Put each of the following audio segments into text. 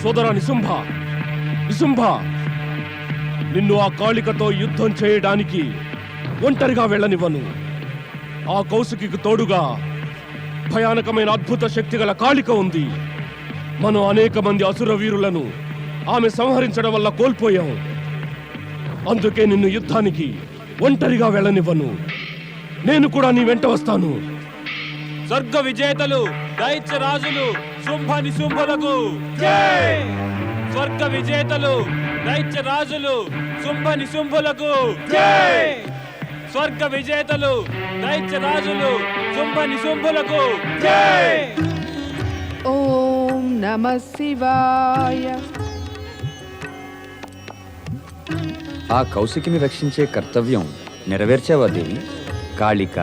సోదరా నిశుంభ, నిశుంభ, నిన్ను ఆ కాళికతో యుద్ధం చేయడానికి ఒంటరిగా వెళ్ళనివ్వను. ఆ కౌశికి తోడుగా భయానకమైన అద్భుత శక్తి గల కాళిక ఉంది. మనం అనేక మంది అసుర వీరులను ఆమె సంహరించడం వల్ల కోల్పోయాం. అందుకే నిన్ను యుద్ధానికి ఒంటరిగా వెళ్ళనివ్వను. నేను కూడా నీ వెంట వస్తాను. స్వర్గ విజేతలు దైత్య రాజులు శుంభ నిశుంభులకు జై! స్వర్గ విజేతలు దైత్య రాజులు శుంభ నిశుంభులకు జై! స్వర్గ విజేతలు దైత్య రాజులు శుంభ నిశుంభులకు జై! ఓం నమః శివాయ. ఆ కౌశికిని రక్షించే కర్తవ్యం నెరవేర్చావా దేవి? కాళిక,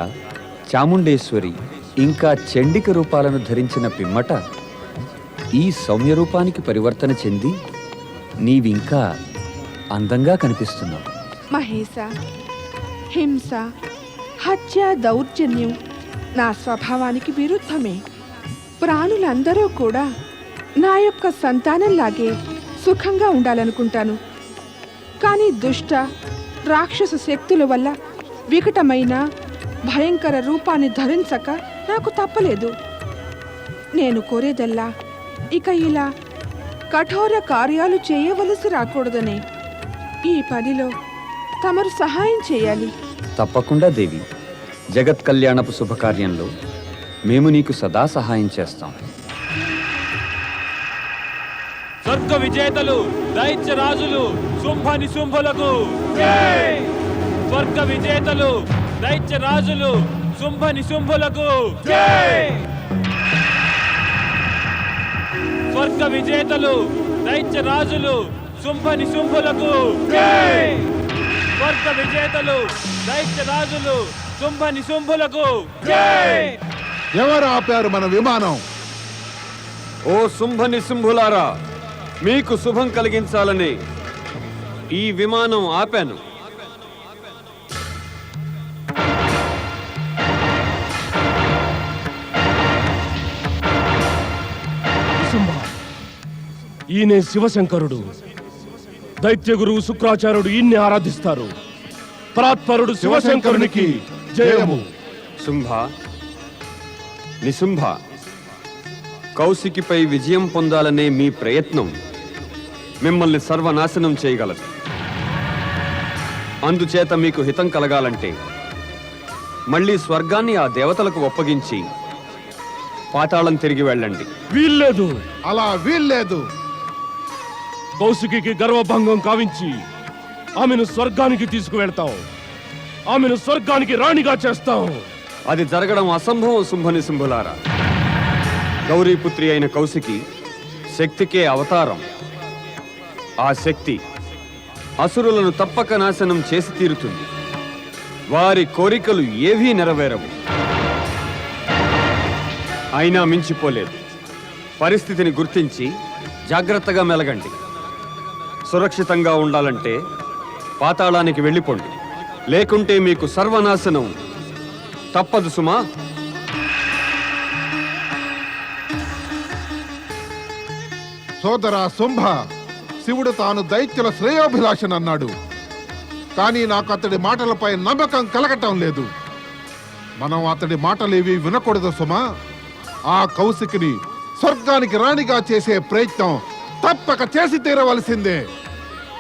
చాముండేశ్వరి ఇంకా చండిక రూపాలను ధరించిన పిమ్మట ఈ సౌమ్య రూపానికి పరివర్తన చెంది నీవింకా అందంగా కనిపిస్తున్నావు. మహేశ, హింస, హత్య, దౌర్జన్యం నా స్వభావానికి విరుద్ధమే. ప్రాణులందరూ కూడా నా యొక్క సంతానంలాగే సుఖంగా ఉండాలనుకుంటాను. కానీ దుష్ట రాక్షస శక్తుల వల్ల వికటమైన భయంకర రూపాన్ని ధరించక నాకు తప్పలేదు. నేను కోరేదల్లా ఇక ఇలా కఠోర కార్యాలు చేయవలసి రాకూడదనే. ఈ పనిలో తమరు సహాయం చేయాలి. తప్పకుండా దేవి. జగత్ కళ్యాణపు శుభకార్యంలో మేము నీకు సదా సహాయం చేస్తాం. స్వర్గ విజేతలు దైత్య రాజులు శుంభ నిశుంభులకు జై! స్వర్గ విజేతలు దైత్య రాజులు శుంభ నిశుంభులకు జై! స్వర్గ విజేతలు దైత్య రాజులు శుంభ నిశుంభులకు జై! స్వర్గ విజేతలు దైత్య రాజులు శుంభ నిశుంభులకు జై! ఎవరు ఆపారు మన విమానం? ఓ శుంభ నిశుంభులారా, మీకు శుభం కలిగించాలని ఈ విమానం ఆపాను. నిశుంభ, ఈయనే శివశంకరుడు. దైత్య గురువు శుక్రాచార్యుడు ఈయన్ని ఆరాధిస్తారు. పరాత్పరుడు శివశంకరునికి జయము. శుంభ, నిశుంభ, కౌశికిపై విజయం పొందాలనే మీ ప్రయత్నం మిమ్మల్ని సర్వనాశనం చేయగలదు. అందుచేత మీకు హితం కలగాలంటే మళ్ళీ స్వర్గాన్ని ఆ దేవతలకు ఒప్పగించి పాతాళం తిరిగి వెళ్ళండి. వీల్లేదు. అలా వీల్లేదు. కౌశికి గర్వభంగం కావించి ఆమెను స్వర్గానికి తీసుకువెళ్తాం. ఆమెను స్వర్గానికి రాణిగా చేస్తాం. అది జరగడం అసంభవం. శుంభ నిశుంభులారా, గౌరీపుత్రి అయిన కౌశికి శక్తికే అవతారం. ఆ శక్తి అసురులను తప్పక నాశనం చేసి తీరుతుంది. వారి కోరికలు ఏవీ నెరవేరవు. అయినా మించిపోలేదు. పరిస్థితిని గుర్తించి జాగ్రత్తగా మెలగండి. సురక్షితంగా ఉండాలంటే పాతాళానికి వెళ్ళిపోండి. లేకుంటే మీకు సర్వనాశనం తప్పదు సుమా. సోదరా శుంభ, శివుడు తాను దైత్యుల శ్రేయోభిలాషనన్నాడు. కానీ నాకు అతడి మాటలపై నమ్మకం కలగటం లేదు. మనం అతడి మాటలేవి వినకూడదు సుమా. ఆ కౌశికిని స్వర్గానికి రాణిగా చేసే ప్రయత్నం తప్పక చేసి తీరవలసిందే.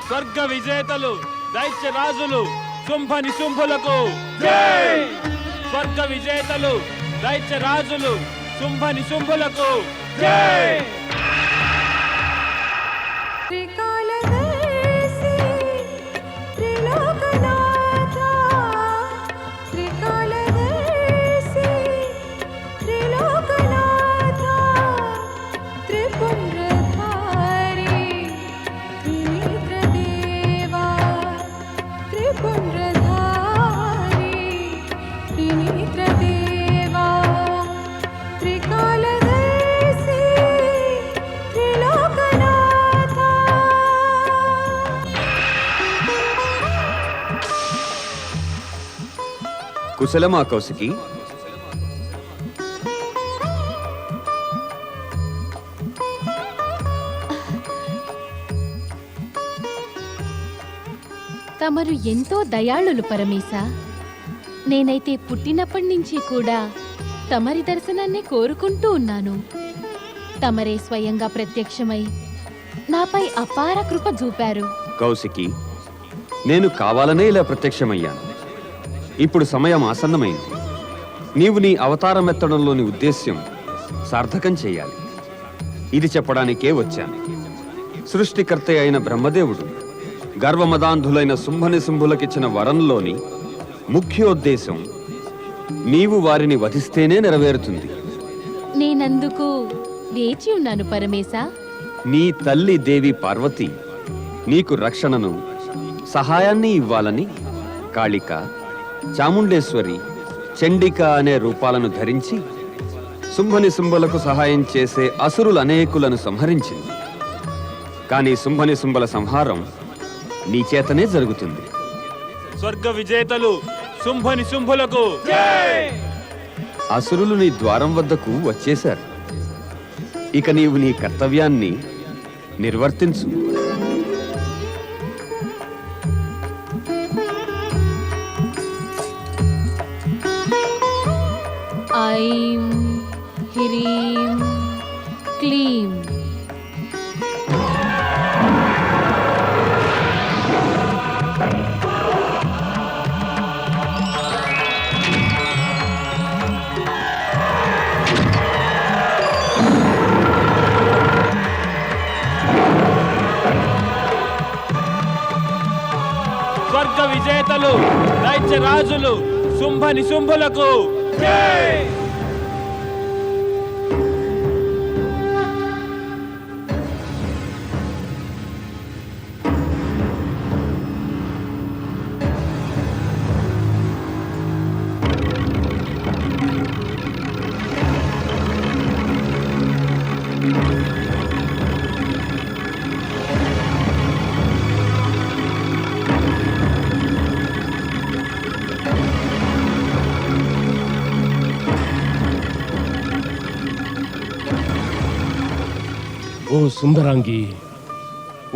స్వర్గ విజేతలు దైత్య రాజులు శుంభ నిశుంభులకు జై! స్వర్గ విజేతలు దైత్య రాజులు శుంభ నిశుంభులకు జై! కుశలమా కౌశికి? తమరు ఎంతో దయాళులు పరమేశ. నేనైతే పుట్టినప్పటి నుంచి కూడా తమరి దర్శనాన్ని కోరుకుంటూ ఉన్నాను. తమరే స్వయంగా ప్రత్యక్షమై నాపై అపార కృప చూపారు. కౌశికి, నేను కావాలనే ఇలా ప్రత్యక్షమయ్యాను. ఇప్పుడు సమయం ఆసన్నమైంది. నీవు నీ అవతారమెత్తడంలోని ఉద్దేశ్యం సార్థకం చేయాలి. ఇది చెప్పడానికే వచ్చాను. సృష్టికర్త అయిన బ్రహ్మదేవుడు గర్వమదాంధులైన శుంభనిశుంభులకిచ్చిన వరంలోని ముఖ్యోద్దేశం నీవు వారిని వధిస్తేనే నెరవేరుతుంది. నేనందుకు వేచి ఉన్నాను పరమేశ. నీ తల్లి దేవి పార్వతి నీకు రక్షణను, సహాయాన్ని ఇవ్వాలని కాళిక, చాముండేశ్వరి, చండిక అనే రూపాలను ధరించి శుంభనిశుంభులకు సహాయం చేసే అసురులు అనేకులను సంహరించింది. కానీ శుంభనిశుంభుల సంహారం నీ చేతనే జరుగుతుంది. స్వర్గ విజేతలు శుంభనిశుంభులకు అసురులు నీ ద్వారం వద్దకు వచ్చేశారు. ఇక నీవు నీ కర్తవ్యాన్ని నిర్వర్తించు. ఐం హ్రీం క్లీం. స్వర్గ విజేతలు దైత్య రాజులు శుంభనిశుంభులకు ఓ సుందరాంగి,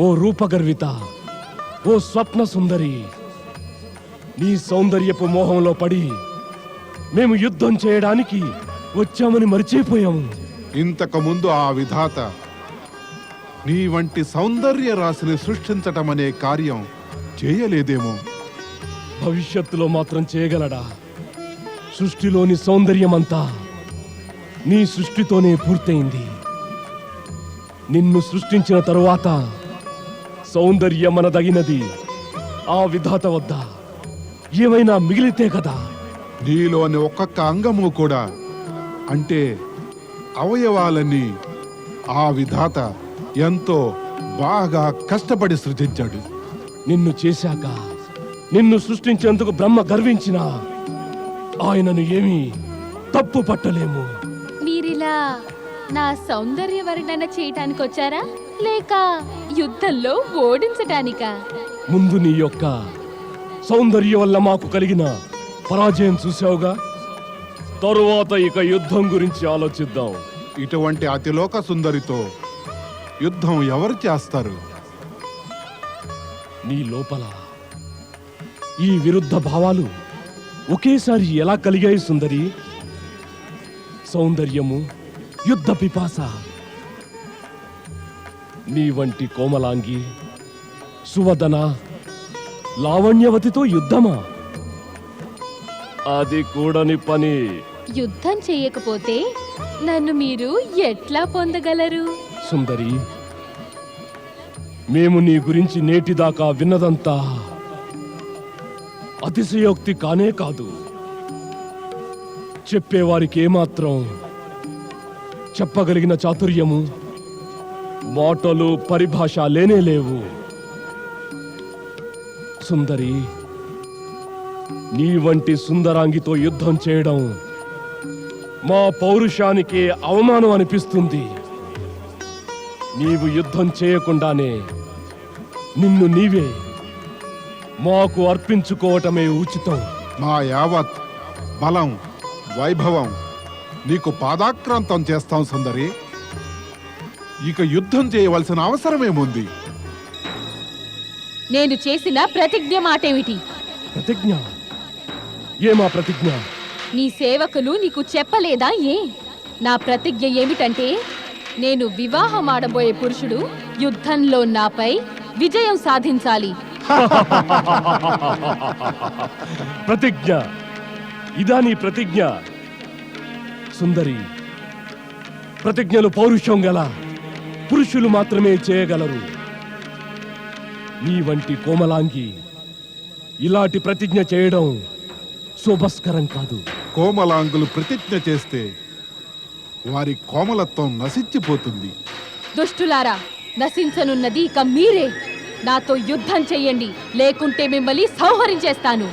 ఓ రూపగర్విత, ఓ స్వప్న సుందరి, నీ సౌందర్యపు మోహంలో పడి మేము యుద్ధం చేయడానికి వచ్చామని మరిచిపోయాము. ఇంతకు ముందు ఆ విధాత నీ వంటి సౌందర్య రాశిని సృష్టించటం అనే కార్యం చేయలేదేమో. భవిష్యత్తులో మాత్రం చేయగలడా? సృష్టిలోని సౌందర్యమంతా నీ సృష్టితోనే పూర్తయింది. నిన్ను సృష్టించిన తరువాత సౌందర్యమనదగినది ఆ విధాత వద్ద ఏమైనా మిగిలితే కదా. నీలోని ఒక్కొక్క అంగము కూడా, అంటే అవయవాలన్నీ ఆ విధాత ఎంతో బాగా కష్టపడి సృజించాడు. నిన్ను చేశాక, నిన్ను సృష్టించేందుకు బ్రహ్మ గర్వించినా ఆయనను ఏమీ తప్పు పట్టలేము. మీరిలా నా సౌందర్య వర్ణన చేయటానికి వచ్చారా, లేక యుద్ధంలో ఓడించటానికా? ముందు నీ యొక్క సౌందర్యం వల్ల మాకు కలిగిన పరాజయం చూసావుగా. తరువాత ఇక యుద్ధం గురించి ఆలోచిద్దాం. ఇటువంటి అతిలోక సుందరితో యుద్ధం ఎవరు చేస్తారు? నీ లోపల ఈ విరుద్ధ భావాలు ఒకేసారి ఎలా కలిగాయి సుందరి? సౌందర్యము, యుద్ధ పిపాస. నీ వంటి కోమలాంగి, సువదన, లావణ్యవతితో యుద్ధమా? అది కూడని పని. యుద్ధం చేయకపోతే నన్ను మీరు ఎట్లా పొందగలరు? సుందరి, మేము నీ గురించి నేటిదాకా విన్నదంతా అతిశయోక్తి కానే కాదు. చెప్పేవారికి ఏమాత్రం చెప్పగలిగిన చాతుర్యము, మాటలు, పరిభాష లేనే లేవు. సుందరి, నీ వంటి సుందరాంగితో యుద్ధం చేయడం మా పౌరుషానికి అవమానం అనిపిస్తుంది. నీవు యుద్ధం చేయకుండానే నిన్ను నీవే మాకు అర్పించుకోవటమే ఉచితం. మా యావత్ బలం, వైభవం నీకు పాదాక్రాంతం చేస్తాం సుందరి. ఇక యుద్ధం చేయవలసిన అవసరమేముంది? నేను చేసిన ప్రతిజ్ఞ మాటేమిటి? ప్రతిజ్ఞ? ఏమా ప్రతిజ్ఞ? నీ సేవకులు నీకు చెప్పలేదా? నా ప్రతిజ్ఞ ఏమిటంటే, నేను వివాహం ఆడబోయే పురుషుడు యుద్ధంలో నాపై విజయం సాధించాలి. ప్రతిజ్ఞ? ఇదా నీ ప్రతిజ్ఞ? సుందరి, ప్రతిజ్ఞలు పౌరుషం గల పురుషులు మాత్రమే చేయగలరు. నీ వంటి కోమలాంగి ఇలాంటి ప్రతిజ్ఞ చేయడం శోభస్కరం కాదు. కోమలాంగులు ప్రతిజ్ఞ చేస్తే వారి కోమలత్వం నశించిపోతుంది. దుష్టులారా, నశించనున్నది ఇక మీరే. నాతో యుద్ధం చెయ్యండి, లేకుంటే మిమ్మల్ని సంహరించేస్తాను.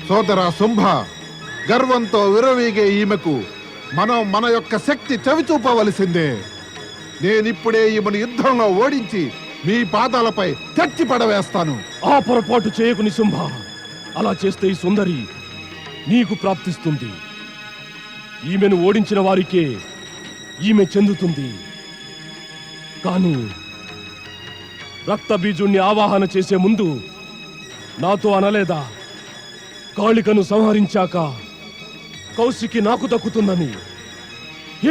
సోదరా శుంభ, గర్వంతో విరవీగే ఈమెకు మనం మన యొక్క శక్తి చవిచూపవలసిందే. నేనిప్పుడే ఈమెను యుద్ధంలో ఓడించి మీ పాదాలపై చచ్చి పడవేస్తాను. ఆ పొరపాటు చేయకు నిశుంభ. అలా చేస్తే ఈ సుందరి నీకు ప్రాప్తిస్తుంది. ఈమెను ఓడించిన వారికే ఈమె చెందుతుంది. కానీ రక్తబీజుణ్ణి ఆవాహన చేసే ముందు నాతో అనలేదా, కాళికను సంహరించాక కౌశికి నాకు దక్కుతుందని?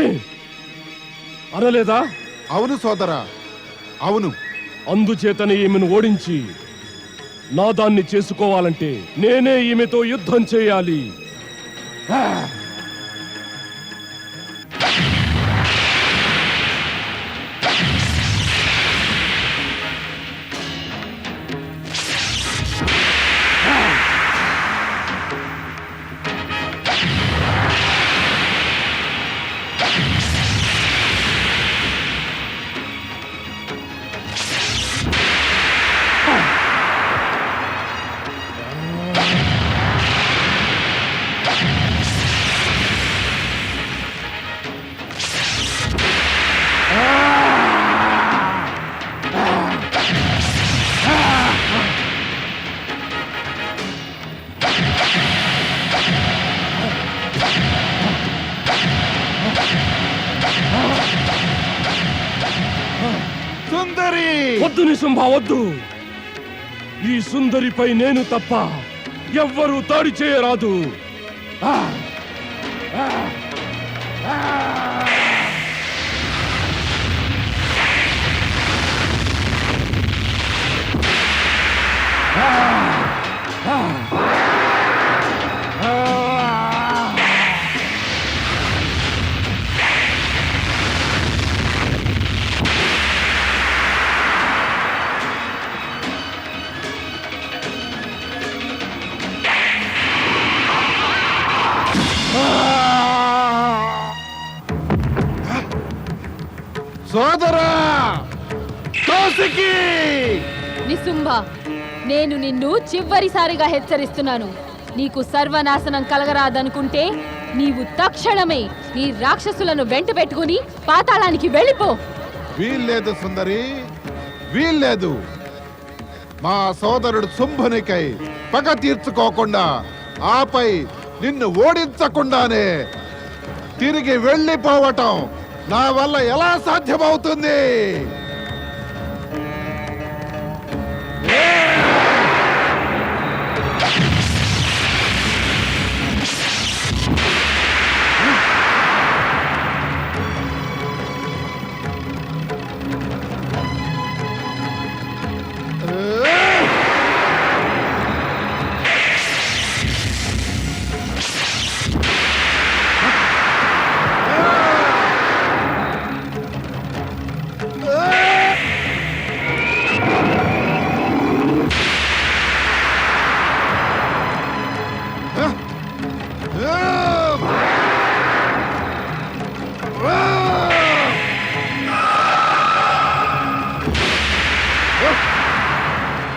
ఏ అనలేదా? అవును సోదరా, అవును. అందుచేతనే ఈమెను ఓడించి నా దాన్ని చేసుకోవాలంటే నేనే ఈమెతో యుద్ధం చేయాలి. సుందరి! వద్దు నిశుంభ, వద్దు. ఈ సుందరిపై నేను తప్ప ఎవ్వరూ దాడి చేయరాదు. ఆ! ఆ! ఆ! సోదరా కౌశికి! నిశుంభ, నేను నిన్ను చివరిసారిగా హెచ్చరిస్తున్నాను. నీకు సర్వనాశనం కలగరాదనుకుంటే నీవు తక్షణమే నీ రాక్షసులను వెంట పెట్టుకుని పాతాళానికి వెళ్ళిపో. వీల్లేదు సుందరి, వీల్లేదు. మా సోదరుడు శుంభునికై పగ తీర్చుకోకుండా, ఆపై నిన్ను ఓడించకుండానే తిరిగి వెళ్ళిపోవటం నా వల్ల ఎలా సాధ్యమవుతుంది?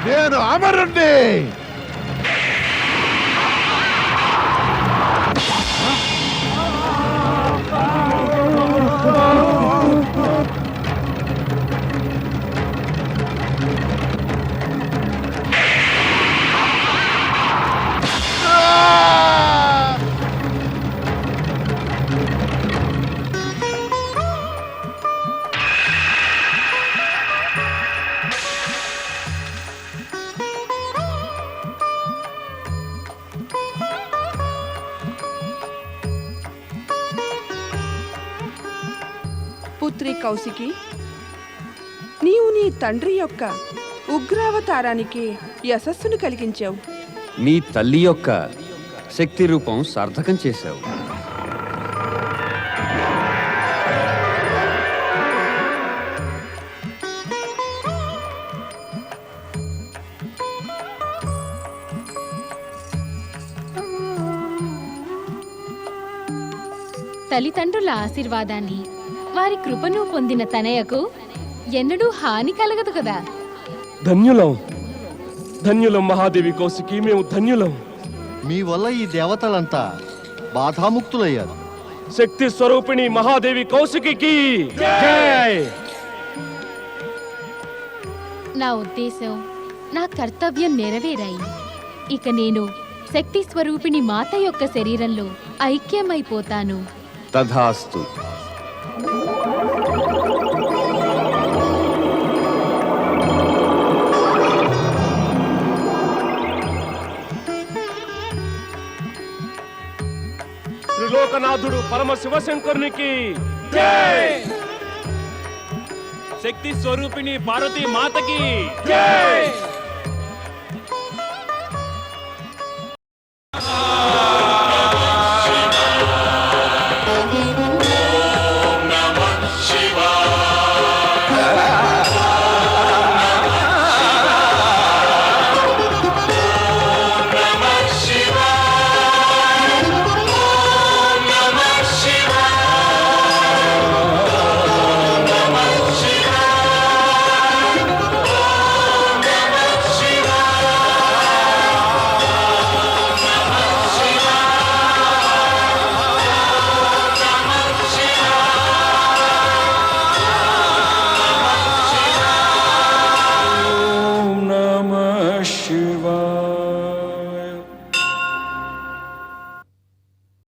నేను అమరుణ్ణి. పుత్రి కౌశికి, నీవు నీ తండ్రి యొక్క ఉగ్రావతారానికి యశస్సును కలిగించావు. నీ తల్లి యొక్క శక్తి రూపం సార్థకం చేశావు. తల్లిదండ్రుల ఆశీర్వాదాన్ని, వారి కృపను పొందిన తనయకు ఎన్నడూ హాని కలగదు కదా. ధన్యులం, ధన్యులం మహాదేవి కౌశికి, మేము ధన్యులం. మీ వల్ల ఈ దేవతలంతా బాధాముక్తులయ్యారు. శక్తి స్వరూపిణి మహాదేవి కౌశికి జై. నా ఉద్దేశం, నా కర్తవ్యం నెరవేరాయి. ఇక నేను శక్తి స్వరూపిణి మాత యొక్క శరీరంలో ఐక్యమైపోతాను. తథాస్తు. త్రిలోకనాథుడు పరమ శివశంకరునికి జై. శక్తి స్వరూపిణి పార్వతీ మాతకి జై.